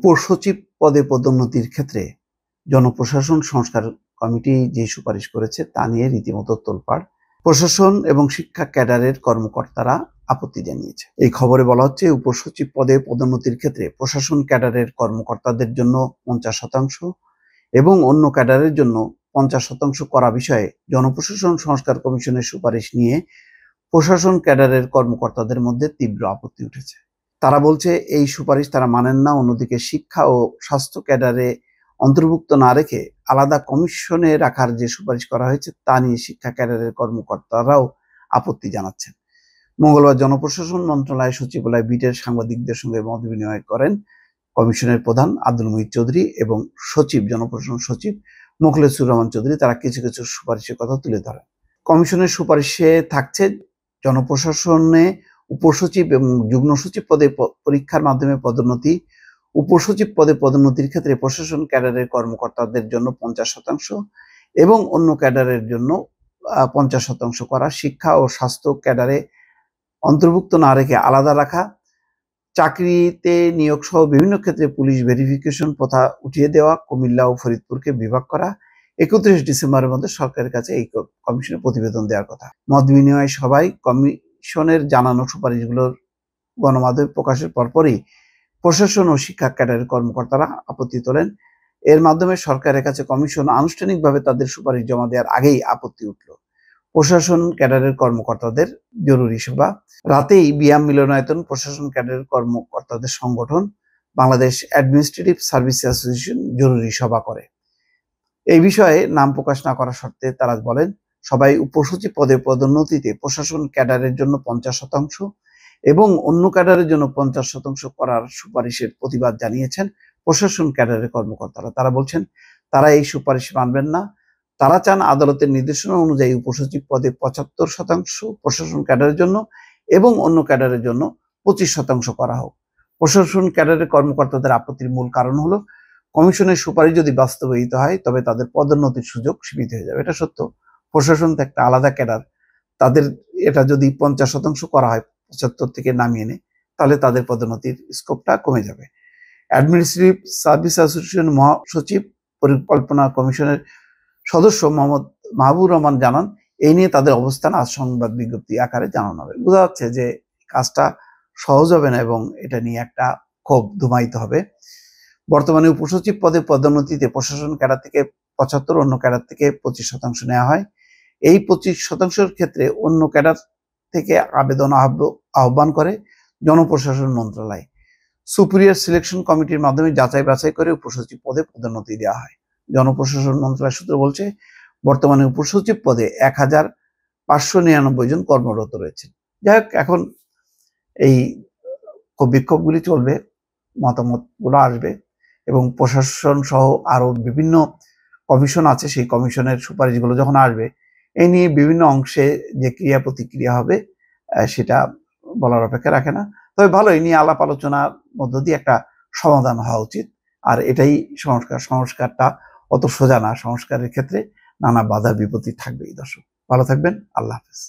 উপসচিব পদে পদোন্নতির ক্ষেত্রে জনপ্রশাসন সংস্কার কমিটি যে সুপারিশ করেছে তা নিয়ে রীতিমতো তোলপাড়। প্রশাসন এবং শিক্ষা ক্যাডারের কর্মকর্তারা আপত্তি জানিয়েছে। এই খবরে বলা হচ্ছে, উপসচিব পদে পদোন্নতির ক্ষেত্রে প্রশাসন ক্যাডারের কর্মকর্তাদের জন্য 50% এবং অন্য ক্যাডারের জন্য 50% করা বিষয়ে জনপ্রশাসন সংস্কার কমিশনের সুপারিশ নিয়ে প্রশাসন ক্যাডারের কর্মকর্তাদের মধ্যে তীব্র আপত্তি উঠেছে। তারা বলছে, এই সুপারিশ তারা মানেন না। অন্যদিকে শিক্ষা ও স্বাস্থ্য ক্যাডারে অন্তর্ভুক্ত না রেখে আলাদা কমিশনে রাখার যে সুপারিশ করা হয়েছে তা নিয়ে শিক্ষা ক্যাডারের কর্মকর্তারাও আপত্তি জানাচ্ছেন। মঙ্গলবার জনপ্রশাসন মন্ত্রণালয় সচিবালয় বিটের সাংবাদিকদের সঙ্গে মত বিনিময় করেন কমিশনের প্রধান আব্দুল মুহিত চৌধুরী এবং জনপ্রশাসন সচিব মোখলেছুর রহমান চৌধুরী। তারা কিছু কিছু সুপারিশের কথা তুলে ধরেন। কমিশনের সুপারিশে থাকছে, জনপ্রশাসনে উপসচিব এবং যুগ্ম সচিব পদে পরীক্ষার মাধ্যমে পদোন্নতি, উপসচিব পদে পদোন্নতির ক্ষেত্রে প্রশাসন ক্যাডারের কর্মকর্তাদের জন্য 50% এবং অন্য ক্যাডারের জন্য 50% করা, শিক্ষা ও স্বাস্থ্য ক্যাডারে অন্তর্ভুক্ত না রেখে আলাদা রাখা, চাকরিতে নিয়োগ সহ বিভিন্ন ক্ষেত্রে পুলিশ ভেরিফিকেশন প্রথা উঠিয়ে দেওয়া, কুমিল্লা ও ফরিদপুরকে বিভাগ করা, 31 ডিসেম্বরের মধ্যে সরকারের কাছে এই কমিশনের প্রতিবেদন দেওয়ার কথা। মত বিনিময় সভায় কমিশনের জানানো সুপারিশগুলোর গণমাধ্যমে প্রকাশের পরপরই প্রশাসন ও শিক্ষা ক্যাডারের কর্মকর্তারা আপত্তি তোলেন। এর মাধ্যমে সরকারের কাছে কমিশন আনুষ্ঠানিকভাবে তাদের সুপারিশ জমা দেওয়ার আগেই আপত্তি উঠল। প্রশাসন ক্যাডারের কর্মকর্তাদের জরুরি সভা। রাতেই বিয়াম মিলনায়তন প্রশাসন ক্যাডারের কর্মকর্তাদের সংগঠন বাংলাদেশ অ্যাডমিনিস্ট্রেটিভ সার্ভিস অ্যাসোসিয়েশন জরুরি সভা করে। এই বিষয়ে নাম প্রকাশ না করার শর্তে তারা বলেন, সবাই উপসচিব পদে পদোন্নতিতে প্রশাসন ক্যাডারের জন্য 50% এবং অন্য ক্যাডারের জন্য 50% করার সুপারিশের প্রতিবাদ জানিয়েছেন প্রশাসন ক্যাডারের কর্মকর্তারা। তারা বলছেন, তারা এই সুপারিশ মানবেন না। তারা চান আদালতের নির্দেশনা অনুযায়ী উপসচিব পদে 75% প্রশাসন ক্যাডারের জন্য এবং অন্য ক্যাডারের জন্য 25% করা হোক। প্রশাসন ক্যাডারের কর্মকর্তাদের আপত্তির মূল কারণ হলো, কমিশনের সুপারিশ যদি বাস্তবায়িত হয় তবে তাদের পদোন্নতির সুযোগ সীমিত হয়ে যাবে। এটা সত্য। প্রশাসন তো একটা আলাদা ক্যাডার, তাদের এটা যদি 50% করা হয়, 75 থেকে নামিয়ে নেয়, তাহলে তাদের পদোন্নতির স্কোপটা কমে যাবে। অ্যাডমিনিস্ট্রেটিভ সার্ভিস অ্যাসোসিয়েশন মহাসচিব পরিকল্পনা কমিশনের সদস্য মোহাম্মদ মাহবুবুর রহমান জানান, এই নিয়ে তাদের অবস্থান আজ সংবাদ বিজ্ঞপ্তি আকারে জানানো হবে। বোঝা যাচ্ছে যে কাজটা সহজ হবে না এবং এটা নিয়ে একটা ক্ষোভ ধুমাইতে হবে। বর্তমানে উপসচিব পদে পদোন্নতিতে প্রশাসন ক্যাডার থেকে 75, অন্য ক্যাডার থেকে 25% নেওয়া হয়। এই 25%-এর ক্ষেত্রে অন্য ক্যাডার থেকে আবেদন আহ্বান করে জনপ্রশাসন মন্ত্রণালয়। সুপিরিয়র সিলেকশন কমিটির মাধ্যমে যাচাই বাছাই করে উপসচিব পদে পদোন্নতি দেওয়া হয়। জনপ্রশাসন মন্ত্রণালয় সূত্র বলছে, বর্তমানে উপসচিব পদে 1599 জন কর্মরত রয়েছেন। যাই হোক, এখন এই বিক্ষোভগুলি চলবে, মতামতগুলো আসবে এবং প্রশাসন সহ আরো বিভিন্ন কমিশন আছে, সেই কমিশনের সুপারিশগুলো যখন আসবে, এই নিয়ে বিভিন্ন অংশে যে ক্রিয়া প্রতিক্রিয়া হবে সেটা বলার অপেক্ষা রাখে না। তবে ভালো, এই নিয়ে আলাপ আলোচনার মধ্য দিয়ে একটা সমাধান হওয়া উচিত। আর এটাই সংস্কারটা অত সোজা না। সংস্কারের ক্ষেত্রে নানা বাধা বিপত্তি থাকবেই। দর্শক ভালো থাকবেন। আল্লাহ হাফেজ।